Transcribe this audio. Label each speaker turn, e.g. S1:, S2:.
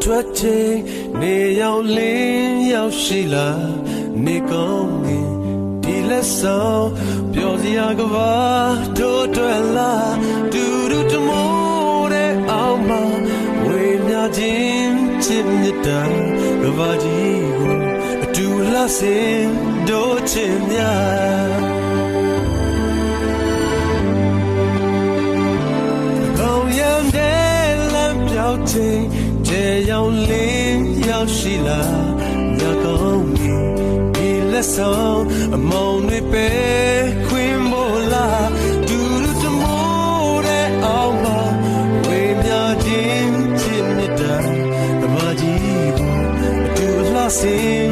S1: ထွက်ချိန်နေရောက်လင်းရောက်ရှိလာနေကောင်းနေဒီလက်ဆောင်ပျော်စရာကဘာတို့တွေ့လာဒူဒူတမိုးတဲ့အောင်မှာဝေမျှခြင်းချစ်မြတ်တာကဘာကြီးကိုအတူလာစင်တို့ချင်များကောင်းရမ်းတဲ့လမ်းပြောင်းချိန်ကျေရောက်လင်းရောက်ရှိလာညကောင်းပြီဒီလက်ဆောင်အမောင်တွေပဲခွင်မို့လားဒူဒူတမိုးတဲ့အောင်မှာဝေမျှခြင်းချစ်မြတ်တာကဘာကြီးကိုအတူလှဆင်